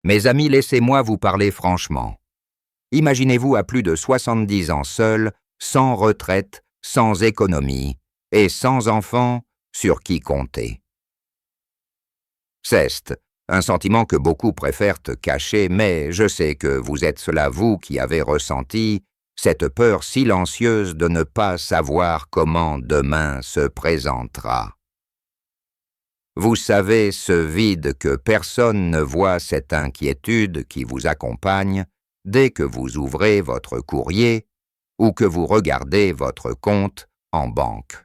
Mes amis, laissez-moi vous parler franchement. Imaginez-vous à plus de 70 ans seul, sans retraite, sans économie et sans enfants sur qui compter. C'est un sentiment que beaucoup préfèrent cacher, mais je sais que vous êtes cela vous qui avez ressenti cette peur silencieuse de ne pas savoir comment demain se présentera. Vous savez ce vide que personne ne voit, cette inquiétude qui vous accompagne dès que vous ouvrez votre courrier ou que vous regardez votre compte en banque.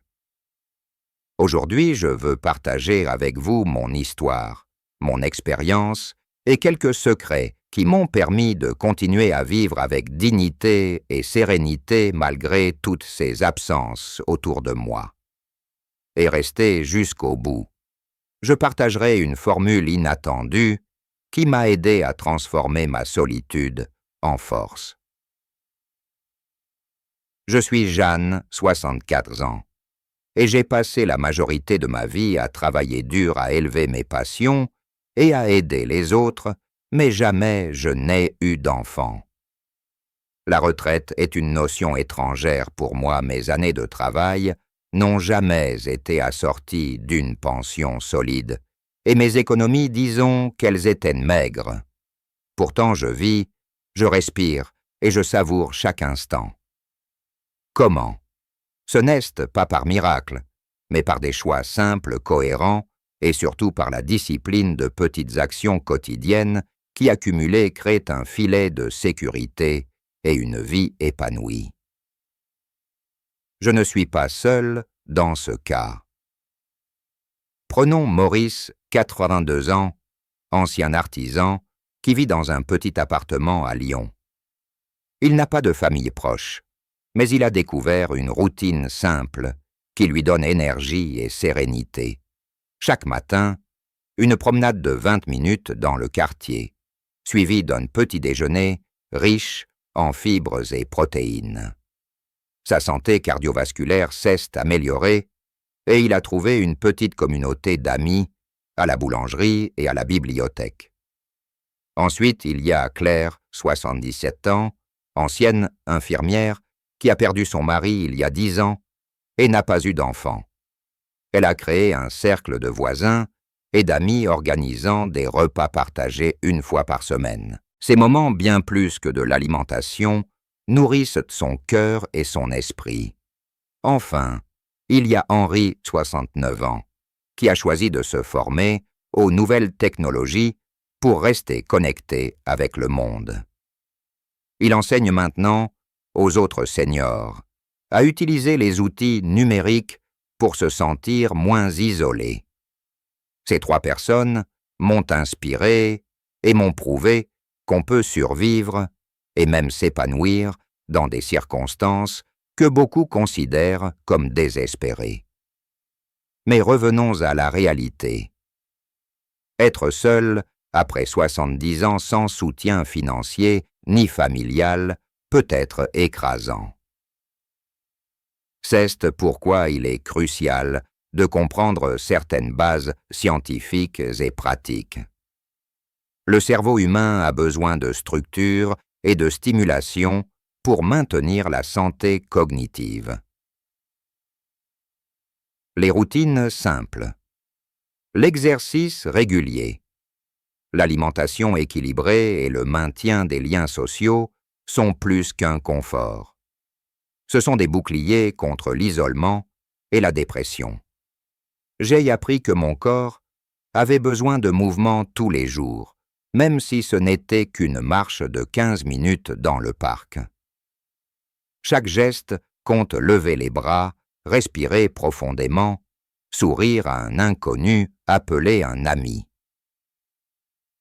Aujourd'hui, je veux partager avec vous mon histoire, mon expérience et quelques secrets qui m'ont permis de continuer à vivre avec dignité et sérénité malgré toutes ces absences autour de moi. Et rester jusqu'au bout. Je partagerai une formule inattendue qui m'a aidé à transformer ma solitude en force. Je suis Jeanne, 64 ans, et j'ai passé la majorité de ma vie à travailler dur à élever mes passions et à aider les autres, mais jamais je n'ai eu d'enfant. La retraite est une notion étrangère pour moi. Mes années de travail n'ont jamais été assorties d'une pension solide, et mes économies, disons qu'elles étaient maigres. Pourtant je vis, je respire et je savoure chaque instant. Comment? Ce n'est pas par miracle, mais par des choix simples, cohérents, et surtout par la discipline de petites actions quotidiennes qui accumulées créent un filet de sécurité et une vie épanouie. Je ne suis pas seul dans ce cas. Prenons Maurice, 82 ans, ancien artisan, qui vit dans un petit appartement à Lyon. Il n'a pas de famille proche, mais il a découvert une routine simple qui lui donne énergie et sérénité. Chaque matin, une promenade de 20 minutes dans le quartier, suivie d'un petit déjeuner riche en fibres et protéines. Sa santé cardiovasculaire s'est améliorée et il a trouvé une petite communauté d'amis à la boulangerie et à la bibliothèque. Ensuite, il y a Claire, 77 ans, ancienne infirmière, qui a perdu son mari il y a 10 ans et n'a pas eu d'enfant. Elle a créé un cercle de voisins et d'amis organisant des repas partagés une fois par semaine. Ces moments, bien plus que de l'alimentation, nourrissent son cœur et son esprit. Enfin, il y a Henri, 69 ans, qui a choisi de se former aux nouvelles technologies pour rester connecté avec le monde. Il enseigne maintenant aux autres seniors à utiliser les outils numériques pour se sentir moins isolés. Ces 3 personnes m'ont inspiré et m'ont prouvé qu'on peut survivre et même s'épanouir dans des circonstances que beaucoup considèrent comme désespérées. Mais revenons à la réalité. Être seul, après 70 ans sans soutien financier ni familial, peut être écrasant. C'est pourquoi il est crucial de comprendre certaines bases scientifiques et pratiques. Le cerveau humain a besoin de structure et de stimulation pour maintenir la santé cognitive. Les routines simples. L'exercice régulier. L'alimentation équilibrée et le maintien des liens sociaux sont plus qu'un confort. Ce sont des boucliers contre l'isolement et la dépression. J'ai appris que mon corps avait besoin de mouvement tous les jours, même si ce n'était qu'une marche de 15 minutes dans le parc. Chaque geste compte: lever les bras, respirer profondément, sourire à un inconnu, appeler un ami.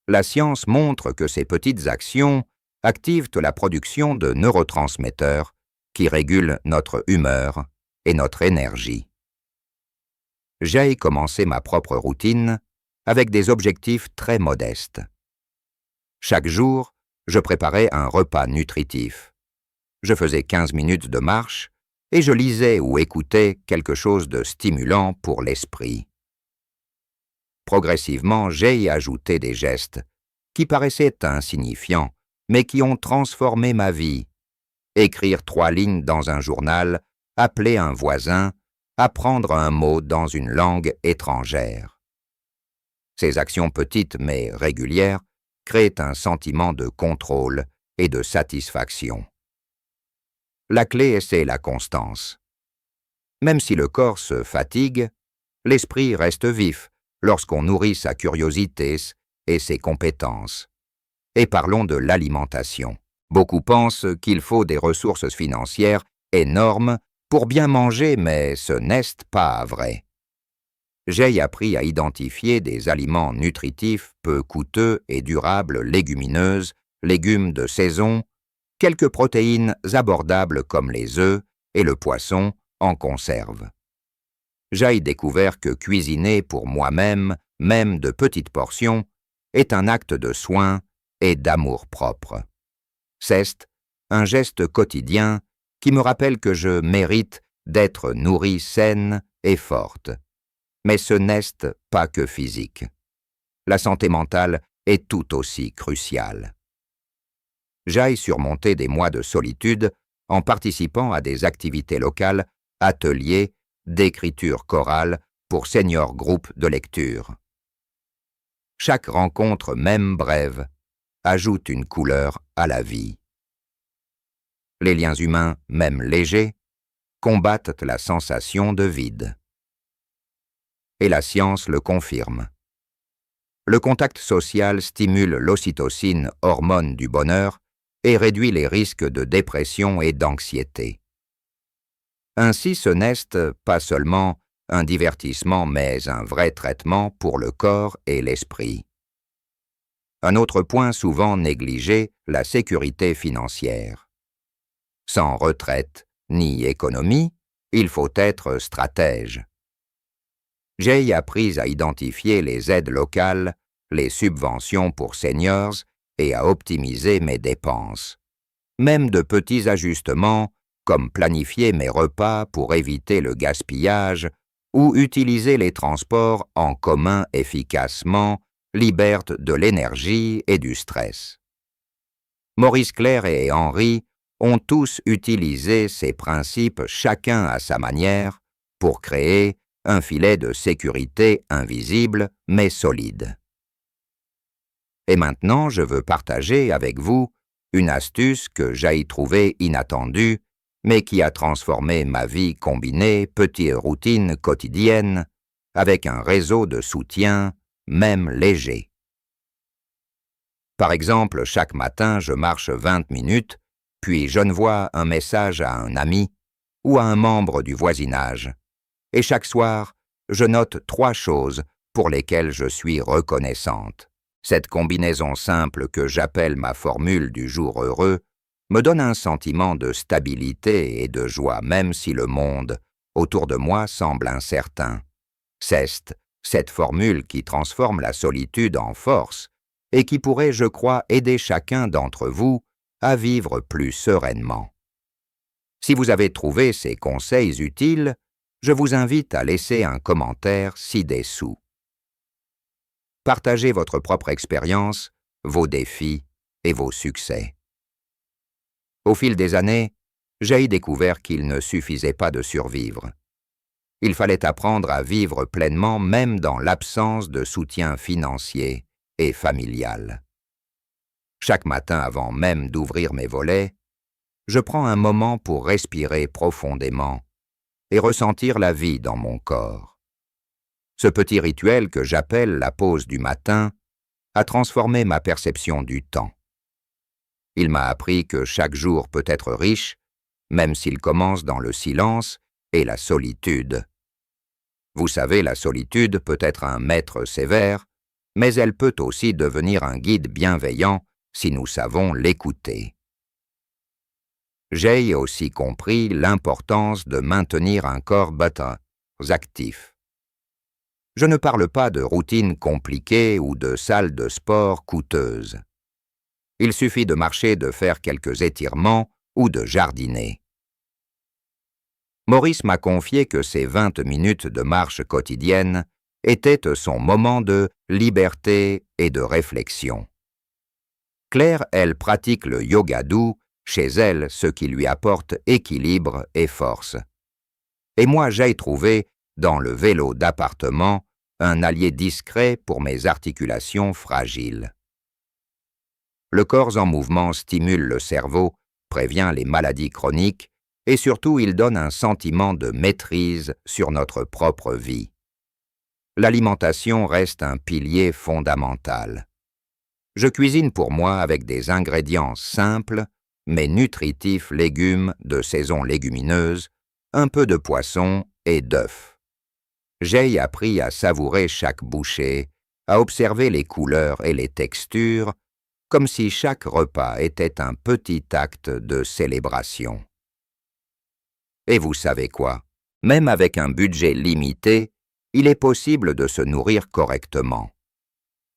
La science montre que ces petites actions activent la production de neurotransmetteurs qui régulent notre humeur et notre énergie. J'ai commencé ma propre routine avec des objectifs très modestes. Chaque jour, je préparais un repas nutritif. Je faisais 15 minutes de marche et je lisais ou écoutais quelque chose de stimulant pour l'esprit. Progressivement, j'ai ajouté des gestes, qui paraissaient insignifiants, mais qui ont transformé ma vie. Écrire 3 lignes dans un journal, appeler un voisin, apprendre un mot dans une langue étrangère. Ces actions petites mais régulières créent un sentiment de contrôle et de satisfaction. La clé, c'est la constance. Même si le corps se fatigue, l'esprit reste vif lorsqu'on nourrit sa curiosité et ses compétences. Et parlons de l'alimentation. Beaucoup pensent qu'il faut des ressources financières énormes pour bien manger, mais ce n'est pas vrai. J'ai appris à identifier des aliments nutritifs peu coûteux et durables, légumineuses, légumes de saison, quelques protéines abordables comme les œufs et le poisson en conserve. J'ai découvert que cuisiner pour moi-même, même de petites portions, est un acte de soin et d'amour-propre. C'est un geste quotidien qui me rappelle que je mérite d'être nourrie saine et forte. Mais ce n'est pas que physique. La santé mentale est tout aussi cruciale. J'ai surmonté des mois de solitude en participant à des activités locales, ateliers, d'écriture chorale pour seniors groupes de lecture. Chaque rencontre, même brève, ajoute une couleur à la vie. Les liens humains, même légers, combattent la sensation de vide. Et la science le confirme. Le contact social stimule l'ocytocine, hormone du bonheur, et réduit les risques de dépression et d'anxiété. Ainsi, ce n'est pas seulement un divertissement, mais un vrai traitement pour le corps et l'esprit. Un autre point souvent négligé, la sécurité financière. Sans retraite ni économie, il faut être stratège. J'ai appris à identifier les aides locales, les subventions pour seniors et à optimiser mes dépenses. Même de petits ajustements, comme planifier mes repas pour éviter le gaspillage ou utiliser les transports en commun efficacement, libèrent de l'énergie et du stress. Maurice Clair et Henry ont tous utilisé ces principes chacun à sa manière pour créer un filet de sécurité invisible mais solide. Et maintenant, je veux partager avec vous une astuce que j'ai trouvée inattendue, mais qui a transformé ma vie combinée, petite routine quotidienne, avec un réseau de soutien, même léger. Par exemple, chaque matin, je marche 20 minutes, puis j'envoie un message à un ami ou à un membre du voisinage. Et chaque soir, je note 3 choses pour lesquelles je suis reconnaissante. Cette combinaison simple que j'appelle ma formule du jour heureux me donne un sentiment de stabilité et de joie, même si le monde autour de moi semble incertain. C'est cette formule qui transforme la solitude en force et qui pourrait, je crois, aider chacun d'entre vous à vivre plus sereinement. Si vous avez trouvé ces conseils utiles, je vous invite à laisser un commentaire ci-dessous. Partagez votre propre expérience, vos défis et vos succès. Au fil des années, j'ai découvert qu'il ne suffisait pas de survivre. Il fallait apprendre à vivre pleinement même dans l'absence de soutien financier et familial. Chaque matin avant même d'ouvrir mes volets, je prends un moment pour respirer profondément et ressentir la vie dans mon corps. Ce petit rituel que j'appelle la pause du matin a transformé ma perception du temps. Il m'a appris que chaque jour peut être riche, même s'il commence dans le silence et la solitude. Vous savez, la solitude peut être un maître sévère, mais elle peut aussi devenir un guide bienveillant si nous savons l'écouter. J'ai aussi compris l'importance de maintenir un corps actif. Je ne parle pas de routines compliquées ou de salles de sport coûteuses. Il suffit de marcher, de faire quelques étirements ou de jardiner. Maurice m'a confié que ces 20 minutes de marche quotidienne étaient son moment de liberté et de réflexion. Claire, elle, pratique le yoga doux, chez elle, ce qui lui apporte équilibre et force. Et moi, j'ai trouvé, dans le vélo d'appartement, un allié discret pour mes articulations fragiles. Le corps en mouvement stimule le cerveau, prévient les maladies chroniques et surtout il donne un sentiment de maîtrise sur notre propre vie. L'alimentation reste un pilier fondamental. Je cuisine pour moi avec des ingrédients simples mais nutritifs légumes de saison légumineuse, un peu de poisson et d'œufs. J'ai appris à savourer chaque bouchée, à observer les couleurs et les textures, comme si chaque repas était un petit acte de célébration. Et vous savez quoi? Même avec un budget limité, il est possible de se nourrir correctement.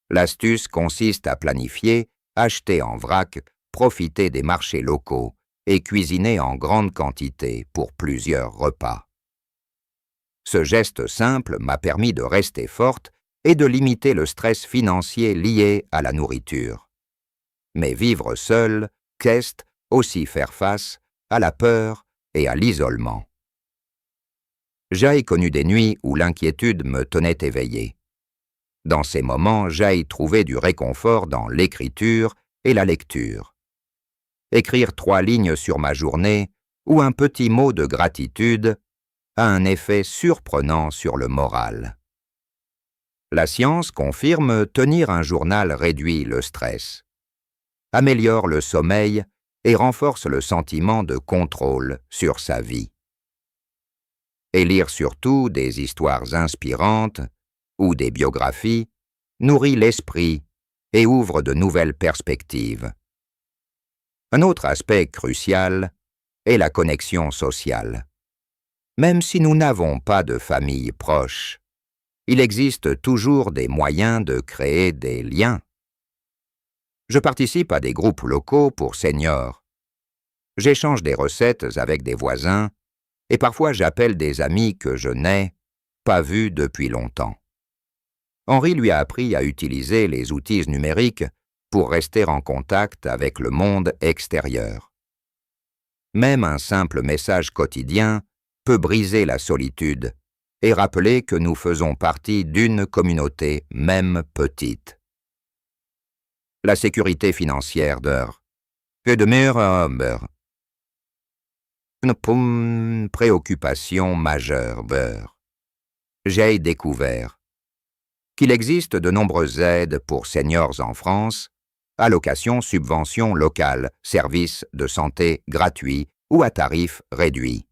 L'astuce consiste à planifier, acheter en vrac, profiter des marchés locaux et cuisiner en grande quantité pour plusieurs repas. Ce geste simple m'a permis de rester forte et de limiter le stress financier lié à la nourriture. Mais vivre seul, qu'est aussi faire face à la peur et à l'isolement. J'ai connu des nuits où l'inquiétude me tenait éveillé. Dans ces moments, j'ai trouvé du réconfort dans l'écriture et la lecture. Écrire 3 lignes sur ma journée ou un petit mot de gratitude a un effet surprenant sur le moral. La science confirme tenir un journal réduit le stress, améliore le sommeil et renforce le sentiment de contrôle sur sa vie. Et lire surtout des histoires inspirantes ou des biographies nourrit l'esprit et ouvre de nouvelles perspectives. Un autre aspect crucial est la connexion sociale. Même si nous n'avons pas de famille proche, il existe toujours des moyens de créer des liens. Je participe à des groupes locaux pour seniors. J'échange des recettes avec des voisins et parfois j'appelle des amis que je n'ai pas vus depuis longtemps. Henri lui a appris à utiliser les outils numériques pour rester en contact avec le monde extérieur. Même un simple message quotidien peut briser la solitude et rappeler que nous faisons partie d'une communauté, même petite. La sécurité financière une préoccupation majeure. J'ai découvert qu'il existe de nombreuses aides pour seniors en France, allocations, subventions locales, services de santé gratuits ou à tarifs réduits.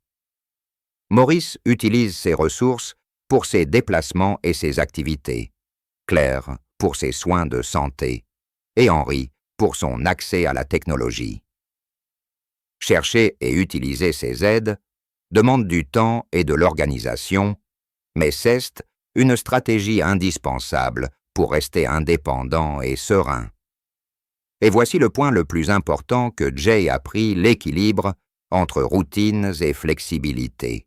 Maurice utilise ses ressources pour ses déplacements et ses activités, Claire pour ses soins de santé et Henri pour son accès à la technologie. Chercher et utiliser ces aides demande du temps et de l'organisation, mais c'est une stratégie indispensable pour rester indépendant et serein. Et voici le point le plus important que Jay a pris, l'équilibre entre routines et flexibilité.